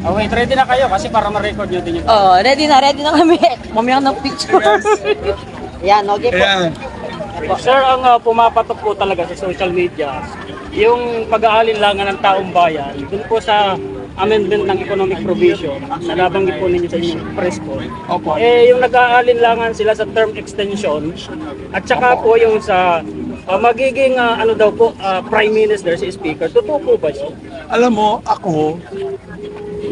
Oh, wait, ready na kayo kasi para ma-record nyo din yung... Oh, ready na kami. Mamaya ng picture. Yan, okay po. Ayan. Sir, ang pumapatok po talaga sa social media, yung pag-aalinlangan ng taong bayan, dun po sa amendment ng economic provision, nabanggit po ninyo sa inyong press ko. Opo. Yung nag-aalinlangan sila sa term extension, at saka po yung sa magiging ano daw po, Prime Minister, si Speaker. Totoo po ba siya? Alam mo, ako,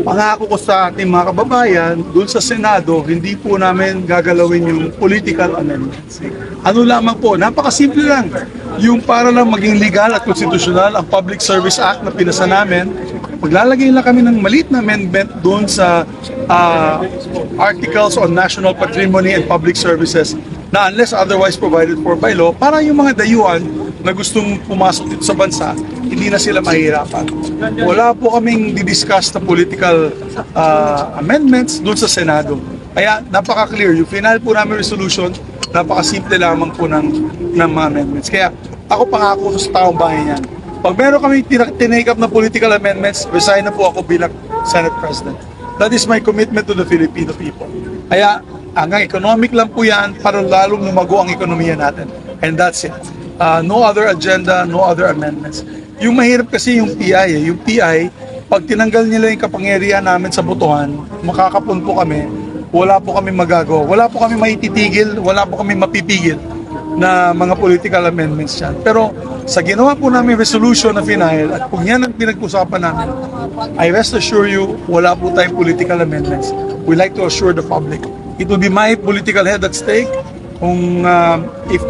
pangako ko sa ating mga kababayan, doon sa Senado, hindi po namin gagalawin yung political amendments. Ano lamang po, napakasimple lang. Yung para lang maging legal at constitutional, ang Public Service Act na pinasa namin, maglalagay lang kami ng maliit na amendment doon sa Articles on National Patrimony and Public Services na unless otherwise provided for by law, para yung mga dayuhan na gustong pumasok dito sa bansa, hindi na sila mahihirapan. Wala po kaming didiscuss na political amendments doon sa Senado. Kaya napaka-clear. Yung final po namin resolution, napaka-simple lamang po ng mga amendments. Kaya ako pangako sa taong bayan yan. Pag meron kami tinake up na political amendments, resign na po ako bilang Senate President. That is my commitment to the Filipino people. Kaya hanggang economic lang po yan para lalong lumago ang ekonomiya natin. And that's it. No other agenda, no other amendments. Yung mahirap kasi yung PI. Yung PI, pag tinanggal nila yung kapangyarihan namin sa botohan, makakapon po kami, wala po kami magagawa. Wala po kami maititigil, wala po kami mapipigil na mga political amendments yan. Pero sa ginawa po namin resolution na final at kung yan ang pinag-usapan namin, I rest assure you, wala po tayong political amendments. We like to assure the public. It will be my political head at stake kung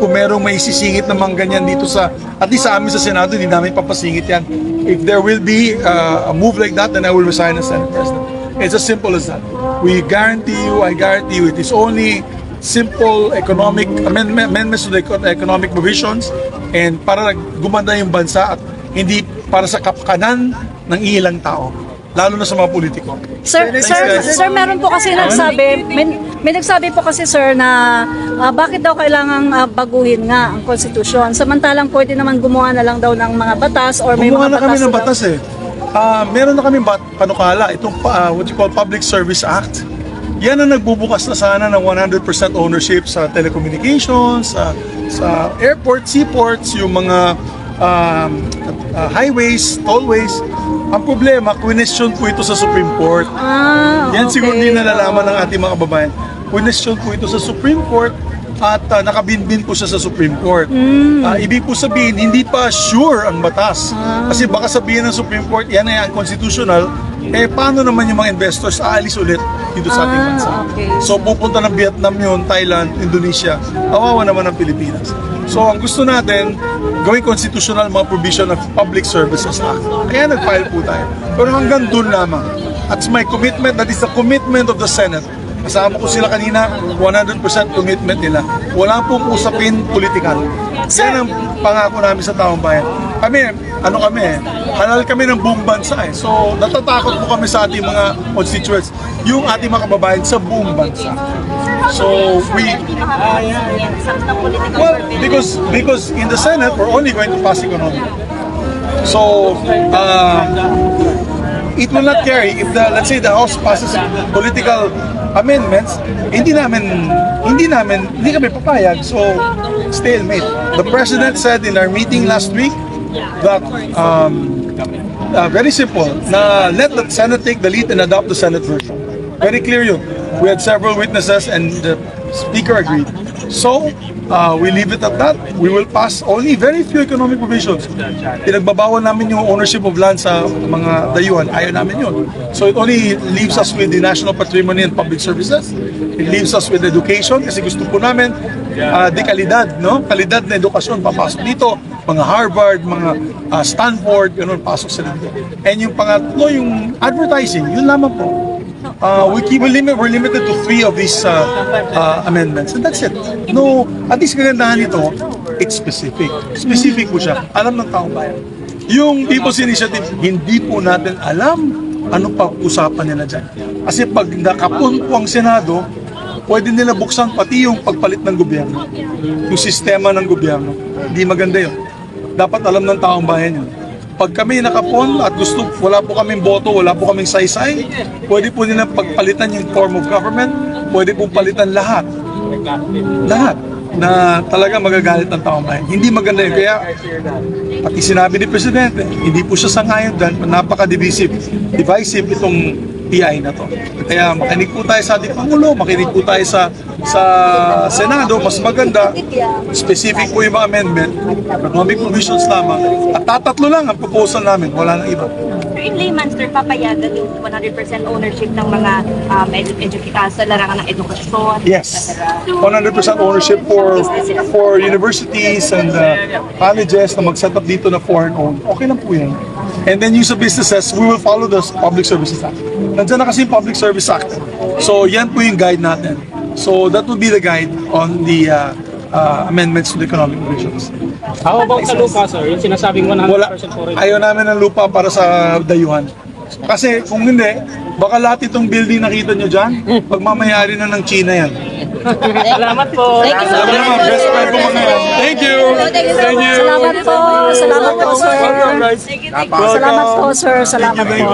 kung merong may sisingit naman ganyan dito sa, at least sa amin sa Senado, hindi namin papasingit yan. If there will be a move like that, then I will resign as Senate President. It's as simple as that. We guarantee you, I guarantee you, it is only simple economic amendments to the economic provisions and para gumanda yung bansa at hindi para sa kapakanan ng ilang tao, lalo na sa mga politiko. Sir, meron po kasi nagsabi, may nagsabi po kasi sir na bakit daw kailangang baguhin nga ang konstitusyon. Samantalang pwede naman gumawa na lang daw ng mga batas or may Gumawa mga na kami batas ng batas eh. Meron na kami panukala, itong what you call Public Service Act. Yan ang nagbubukas na sana ng 100% ownership sa telecommunications, sa airport, seaports, yung mga highways, tollways. Ang problema, question po ito sa Supreme Court. Yan okay. siguro din nalalaman ng ating mga kababayan. Question po ito sa Supreme Court at nakabinbin po siya sa Supreme Court. Ibig po sabihin, hindi pa sure ang batas. Kasi baka sabihin ng Supreme Court, yan ay unconstitutional, paano naman yung mga investors aalis ulit dito sa ating bansa? Okay. So pupunta ng Vietnam yun, Thailand, Indonesia, awawa naman ng Pilipinas. So ang gusto natin, gawing constitutional mga provision of Public Services Act. Kaya nag-file po tayo. Pero hanggang doon lamang. That's my commitment, that is the commitment of the Senate. Kasama ko sila kanina, 100% commitment nila. Wala pong usapin political. Yan ang pangako namin sa taong bayan. Kami, halal kami ng buong bansa eh. So, natatakot po kami sa ating mga constituents, yung ating mga kababayan sa buong bansa. So, well, because in the Senate, we're only going to pass economic. So, it will not carry if let's say the House passes political amendments, hindi kami papayag. So stalemate. The President said in our meeting last week that very simple, na let the Senate take the lead and adopt the Senate version. Very clear yun. We had several witnesses and the Speaker agreed. So, we leave it at that. We will pass only very few economic provisions. Pinagbabawal namin yung ownership of land sa mga dayuhan. Ayaw namin yun. So, it only leaves us with the National Patrimony and Public Services. It leaves us with education kasi gusto po namin dekalidad, no? Kalidad na edukasyon papasok dito. Mga Harvard, mga Stanford, ganun, pasok sila dito. And yung pangatlo, yung advertising, yun lamang po. We're limited to 3 of these amendments, and that's it. No, at least kagandahan nito, it's specific. Specific po siya. Alam ng taong bayan. Yung People's Initiative, hindi po natin alam ano pag-usapan nila dyan. Kasi pag nakapun po ang Senado, pwede nila buksan pati yung pagpalit ng gobyerno. Yung sistema ng gobyerno. Hindi maganda yun. Dapat alam ng taong bayan yun. pag kami nakapon at wala po kaming boto, wala po kaming saysay, pwede po nilang pagpalitan yung form of government, pwede po palitan lahat. Lahat na talaga magagalit ng taong bayan. Hindi maganda yun. Kaya, pati sinabi ni Presidente, hindi po siya sangayon dyan, napaka-divisive itong PI na to. Kaya makinig po tayo sa ating Pangulo, makinig po tayo sa Senado, mas maganda, specific po yung mga amendment, economic provisions lamang, at tatatlo lang ang proposal namin, wala nang iba. Sir, in layman's term, papayagan yung 100% ownership ng mga sa larangan ng edukasyon. Yes, 100% ownership for universities and colleges na mag-set up dito na foreign-owned. Okay lang po yan. And then yung sa businesses, we will follow the Public Services Act. Nandiyan na kasi yung Public Service Act. So yan po yung guide natin. So that will be the guide on the amendments to the economic provisions. How about sa lupa, sir? Yung sinasabing 100% Wala, foreign. ayaw namin ng lupa para sa dayuhan. Kasi kung hindi, baka lahat itong building nakita nyo dyan, pagmamayari na ng China yan. Salamat po. Sabi naman, best friend ko mga yan. Thank you! Thank you! Salamat po, sir. Welcome, guys. Salamat po, sir. Salamat po.